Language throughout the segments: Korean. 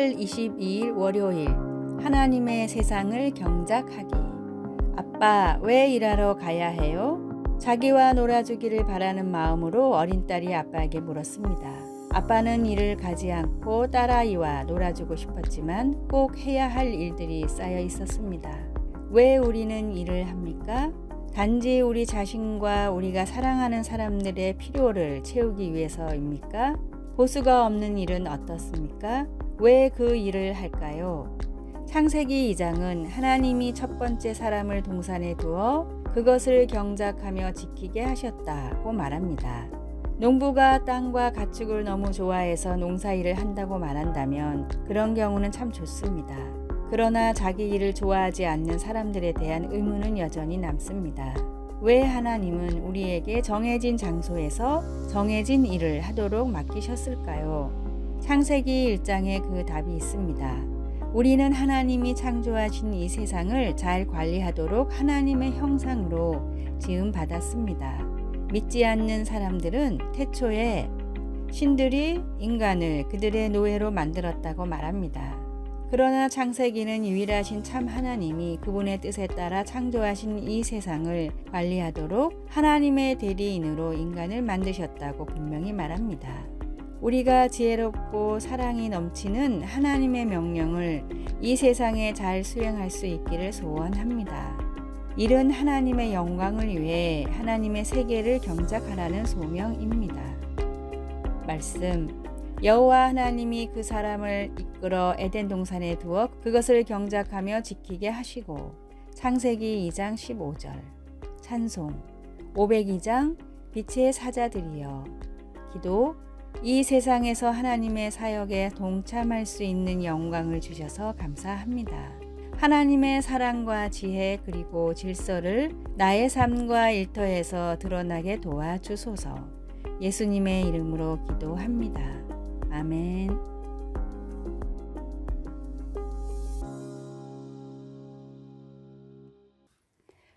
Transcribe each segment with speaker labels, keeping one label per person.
Speaker 1: 8월 22일 월요일 하나님의 세상을 경작하기. 아빠, 왜 일하러 가야 해요? 자기와 놀아주기를 바라는 마음으로 어린 딸이 아빠에게 물었습니다. 아빠는 일을 가지 않고 딸아이와 놀아주고 싶었지만 꼭 해야 할 일들이 쌓여 있었습니다. 왜 우리는 일을 합니까? 단지 우리 자신과 우리가 사랑하는 사람들의 필요를 채우기 위해서입니까? 보수가 없는 일은 어떻습니까? 왜 그 일을 할까요? 창세기 2장은 하나님이 첫 번째 사람을 동산에 두어 그것을 경작하며 지키게 하셨다고 말합니다. 농부가 땅과 가축을 너무 좋아해서 농사일을 한다고 말한다면 그런 경우는 참 좋습니다. 그러나 자기 일을 좋아하지 않는 사람들에 대한 의문은 여전히 남습니다. 왜 하나님은 우리에게 정해진 장소에서 정해진 일을 하도록 맡기셨을까요? 창세기 1장에 그 답이 있습니다. 우리는 하나님이 창조하신 이 세상을 잘 관리하도록 하나님의 형상으로 지음받았습니다. 믿지 않는 사람들은 태초에 신들이 인간을 그들의 노예로 만들었다고 말합니다. 그러나 창세기는 유일하신 참 하나님이 그분의 뜻에 따라 창조하신 이 세상을 관리하도록 하나님의 대리인으로 인간을 만드셨다고 분명히 말합니다. 우리가 지혜롭고 사랑이 넘치는 하나님의 명령을 이 세상에 잘 수행할 수 있기를 소원합니다. 일은 하나님의 영광을 위해 하나님의 세계를 경작하라는 소명입니다. 말씀. 여호와 하나님이 그 사람을 이끌어 에덴 동산에 두어 그것을 경작하며 지키게 하시고. 창세기 2장 15절. 찬송. 502장 빛의 사자들이여. 기도. 이 세상에서 하나님의 사역에 동참할 수 있는 영광을 주셔서 감사합니다. 하나님의 사랑과 지혜 그리고 질서를 나의 삶과 일터에서 드러나게 도와주소서. 예수님의 이름으로 기도합니다. 아멘.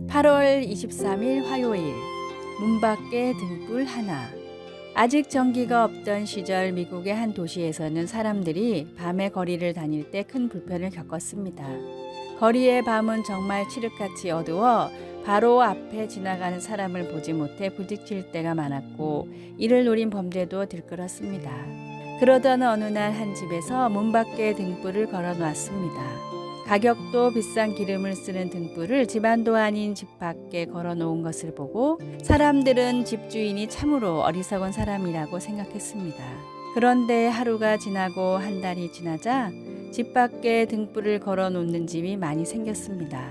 Speaker 1: 8월 23일 화요일 문 밖에 등불 하나. 아직 전기가 없던 시절 미국의 한 도시에서는 사람들이 밤에 거리를 다닐 때 큰 불편을 겪었습니다. 거리의 밤은 정말 칠흑같이 어두워 바로 앞에 지나가는 사람을 보지 못해 부딪힐 때가 많았고 이를 노린 범죄도 들끓었습니다. 그러던 어느 날 한 집에서 문 밖에 등불을 걸어 놨습니다. 가격도 비싼 기름을 쓰는 등불을 집안도 아닌 집 밖에 걸어 놓은 것을 보고 사람들은 집주인이 참으로 어리석은 사람이라고 생각했습니다. 그런데 하루가 지나고 한 달이 지나자 집 밖에 등불을 걸어 놓는 집이 많이 생겼습니다.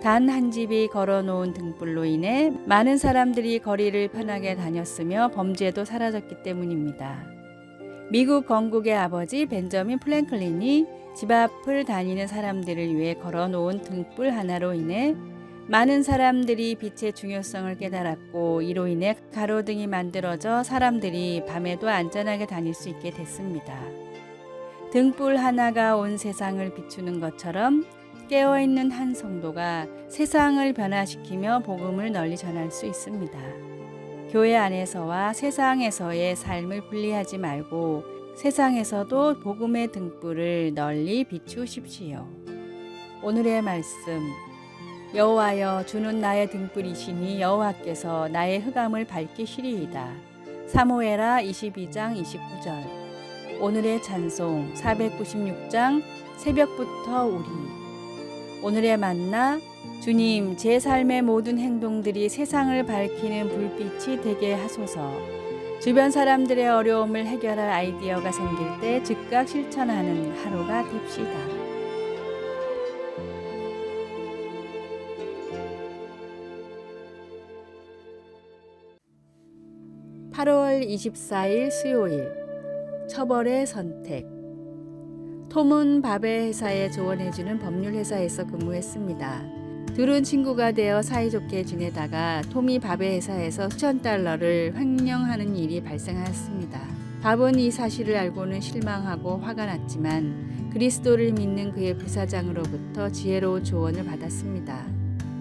Speaker 1: 단 한 집이 걸어 놓은 등불로 인해 많은 사람들이 거리를 편하게 다녔으며 범죄도 사라졌기 때문입니다. 미국 건국의 아버지 벤저민 프랭클린이 집 앞을 다니는 사람들을 위해 걸어놓은 등불 하나로 인해 많은 사람들이 빛의 중요성을 깨달았고 이로 인해 가로등이 만들어져 사람들이 밤에도 안전하게 다닐 수 있게 됐습니다. 등불 하나가 온 세상을 비추는 것처럼 깨어있는 한 성도가 세상을 변화시키며 복음을 널리 전할 수 있습니다. 교회 안에서와 세상에서의 삶을 분리하지 말고 세상에서도 복음의 등불을 널리 비추십시오. 오늘의 말씀. 여호와여 주는 나의 등불이시니 여호와께서 나의 흑암을 밝히시리이다. 사무엘하 22장 29절. 오늘의 찬송 496장 새벽부터 우리. 오늘의 만나. 주님, 제 삶의 모든 행동들이 세상을 밝히는 불빛이 되게 하소서. 주변 사람들의 어려움을 해결할 아이디어가 생길 때 즉각 실천하는 하루가 됩시다. (8월 24일) 수요일 처벌의 선택. 톰은 밥의 회사에 조언해주는 법률회사에서 근무했습니다. 둘은 친구가 되어 사이좋게 지내다가 톰이 밥의 회사에서 수천 달러를 횡령하는 일이 발생하였습니다. 밥은 이 사실을 알고는 실망하고 화가 났지만 그리스도를 믿는 그의 부사장으로부터 지혜로운 조언을 받았습니다.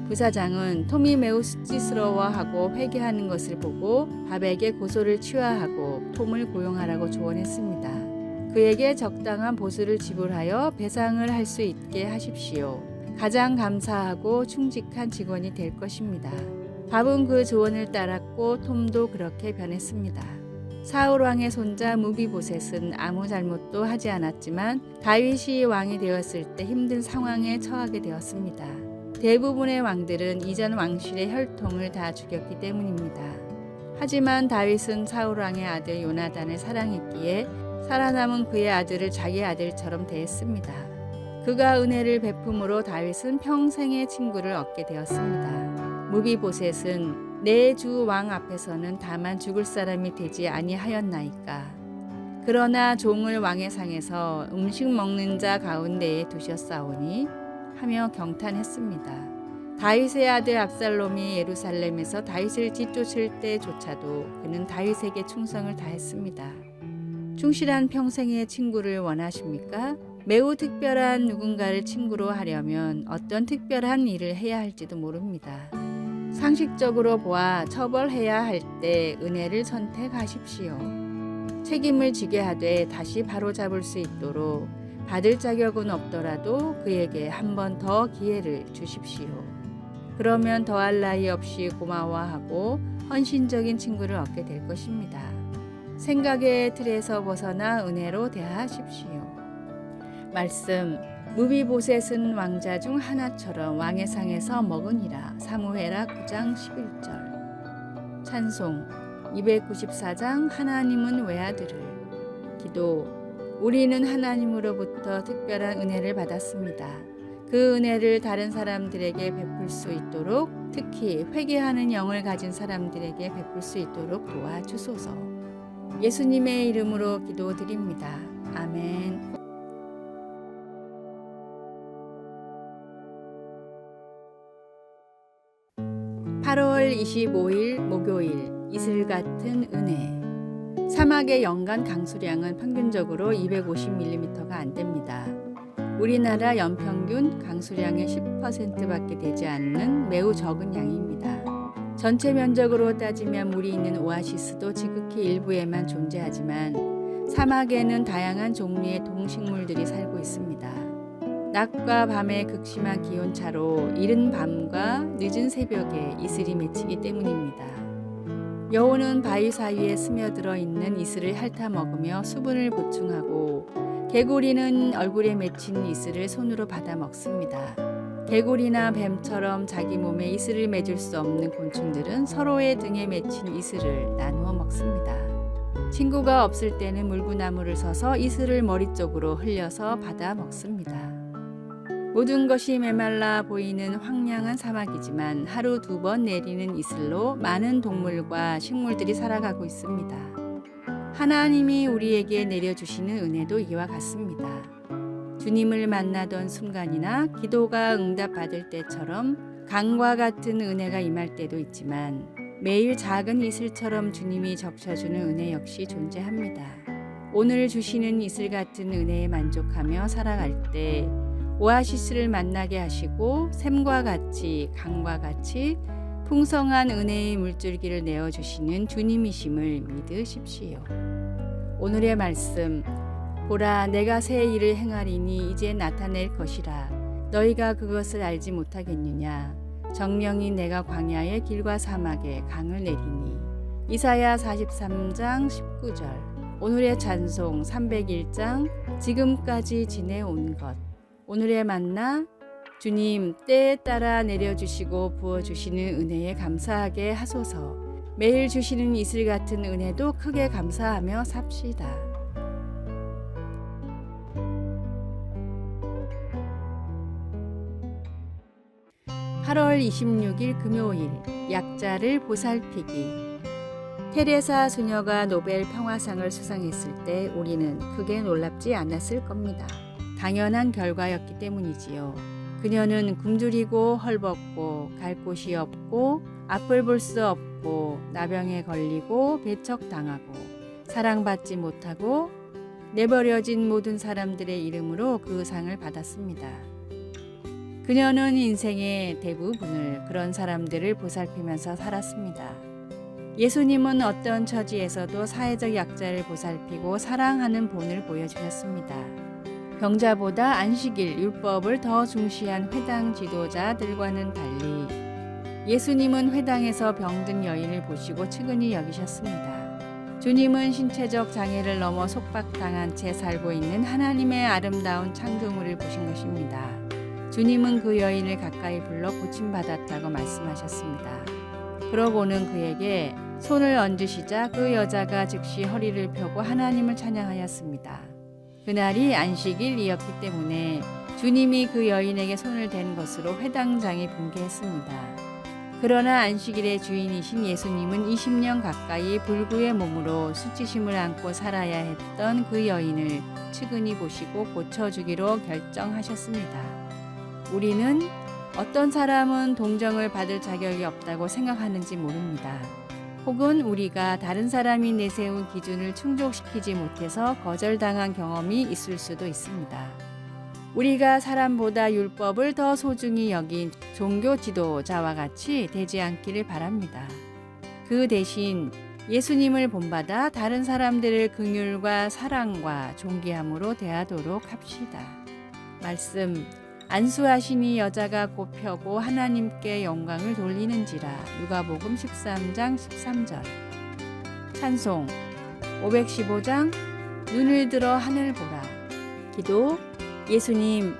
Speaker 1: 부사장은 톰이 매우 수치스러워하고 회개하는 것을 보고 밥에게 고소를 취하하고 톰을 고용하라고 조언했습니다. 그에게 적당한 보수를 지불하여 배상을 할 수 있게 하십시오. 가장 감사하고 충직한 직원이 될 것입니다. 밥은 그 조언을 따랐고 톰도 그렇게 변했습니다. 사울 왕의 손자 무비보셋은 아무 잘못도 하지 않았지만 다윗이 왕이 되었을 때 힘든 상황에 처하게 되었습니다. 대부분의 왕들은 이전 왕실의 혈통을 다 죽였기 때문입니다. 하지만 다윗은 사울 왕의 아들 요나단을 사랑했기에 살아남은 그의 아들을 자기 아들처럼 대했습니다. 그가 은혜를 베품으로 다윗은 평생의 친구를 얻게 되었습니다. 무비보셋은 내 주 왕 앞에서는 다만 죽을 사람이 되지 아니하였나이까. 그러나 종을 왕의 상에서 음식 먹는 자 가운데에 두셨사오니 하며 경탄했습니다. 다윗의 아들 압살롬이 예루살렘에서 다윗을 뒤쫓을 때조차도 그는 다윗에게 충성을 다했습니다. 충실한 평생의 친구를 원하십니까? 매우 특별한 누군가를 친구로 하려면 어떤 특별한 일을 해야 할지도 모릅니다. 상식적으로 보아 처벌해야 할 때 은혜를 선택하십시오. 책임을 지게 하되 다시 바로잡을 수 있도록 받을 자격은 없더라도 그에게 한 번 더 기회를 주십시오. 그러면 더할 나위 없이 고마워하고 헌신적인 친구를 얻게 될 것입니다. 생각의 틀에서 벗어나 은혜로 대하십시오. 말씀 무비보셋은 왕자 중 하나처럼 왕의 상에서 먹으니라. 사무엘하 9장 11절. 찬송 294장 하나님은 외아들을. 기도 우리는 하나님으로부터 특별한 은혜를 받았습니다. 그 은혜를 다른 사람들에게 베풀 수 있도록 특히 회개하는 영을 가진 사람들에게 베풀 수 있도록 도와주소서. 예수님의 이름으로 기도드립니다. 아멘. 8월 25일 목요일 이슬 같은 은혜. 사막의 연간 강수량은 평균적으로 250mm가 안 됩니다. 우리나라 연평균 강수량의 10%밖에 되지 않는 매우 적은 양입니다. 전체 면적으로 따지면 물이 있는 오아시스도 지극히 일부에만 존재하지만 사막에는 다양한 종류의 동식물들이 살고 있습니다. 낮과 밤의 극심한 기온차로 이른 밤과 늦은 새벽에 이슬이 맺히기 때문입니다. 여우는 바위 사이에 스며들어 있는 이슬을 핥아 먹으며 수분을 보충하고 개구리는 얼굴에 맺힌 이슬을 손으로 받아 먹습니다. 개구리나 뱀처럼 자기 몸에 이슬을 맺을 수 없는 곤충들은 서로의 등에 맺힌 이슬을 나누어 먹습니다. 친구가 없을 때는 물구나무를 서서 이슬을 머리 쪽으로 흘려서 받아 먹습니다. 모든 것이 메말라 보이는 황량한 사막이지만 하루 2번 내리는 이슬로 많은 동물과 식물들이 살아가고 있습니다. 하나님이 우리에게 내려주시는 은혜도 이와 같습니다. 주님을 만나던 순간이나 기도가 응답받을 때처럼 강과 같은 은혜가 임할 때도 있지만 매일 작은 이슬처럼 주님이 적셔주는 은혜 역시 존재합니다. 오늘 주시는 이슬 같은 은혜에 만족하며 살아갈 때 오아시스를 만나게 하시고 샘과 같이 강과 같이 풍성한 은혜의 물줄기를 내어주시는 주님이심을 믿으십시오. 오늘의 말씀 보라 내가 새 일을 행하리니 이제 나타낼 것이라 너희가 그것을 알지 못하겠느냐. 정령이 내가 광야의 길과 사막에 강을 내리니. 이사야 43장 19절. 오늘의 찬송 301장 지금까지 지내온 것. 오늘의 만나 주님 때에 따라 내려주시고 부어주시는 은혜에 감사하게 하소서. 매일 주시는 이슬 같은 은혜도 크게 감사하며 삽시다. (8월 26일) 금요일 약자를 보살피기. 테레사 수녀가 노벨 평화상을 수상했을 때 우리는 크게 놀랍지 않았을 겁니다. 당연한 결과였기 때문이지요. 그녀는 굶주리고 헐벗고 갈 곳이 없고 앞을 볼 수 없고 나병에 걸리고 배척당하고 사랑받지 못하고 내버려진 모든 사람들의 이름으로 그 상을 받았습니다. 그녀는 인생의 대부분을 그런 사람들을 보살피면서 살았습니다. 예수님은 어떤 처지에서도 사회적 약자를 보살피고 사랑하는 본을 보여주셨습니다. 병자보다 안식일, 율법을 더 중시한 회당 지도자들과는 달리 예수님은 회당에서 병든 여인을 보시고 측은히 여기셨습니다. 주님은 신체적 장애를 넘어 속박당한 채 살고 있는 하나님의 아름다운 창조물을 보신 것입니다. 주님은 그 여인을 가까이 불러 고침받았다고 말씀하셨습니다. 그러고는 그에게 손을 얹으시자 그 여자가 즉시 허리를 펴고 하나님을 찬양하였습니다. 그날이 안식일이었기 때문에 주님이 그 여인에게 손을 댄 것으로 회당장이 붕괴했습니다. 그러나 안식일의 주인이신 예수님은 20년 가까이 불구의 몸으로 수치심을 안고 살아야 했던 그 여인을 측은히 보시고 고쳐주기로 결정하셨습니다. 우리는 어떤 사람은 동정을 받을 자격이 없다고 생각하는지 모릅니다. 혹은 우리가 다른 사람이 내세운 기준을 충족시키지 못해서 거절당한 경험이 있을 수도 있습니다. 우리가 사람보다 율법을 더 소중히 여긴 종교 지도자와 같이 되지 않기를 바랍니다. 그 대신 예수님을 본받아 다른 사람들을 긍휼과 사랑과 존귀함으로 대하도록 합시다. 말씀 안수하시니 여자가 곧 펴고 하나님께 영광을 돌리는지라. 누가복음 13장 13절. 찬송 515장 눈을 들어 하늘 보라. 기도 예수님,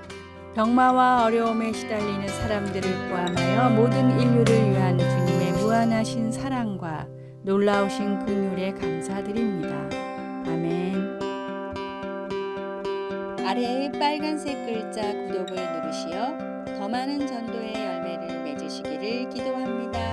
Speaker 1: 병마와 어려움에 시달리는 사람들을 포함하여 모든 인류를 위한 주님의 무한하신 사랑과 놀라우신 긍휼에 감사드립니다. 아멘. 아래의 빨간색 글자 구독을 누르시어 더 많은 전도의 열매를 맺으시기를 기도합니다.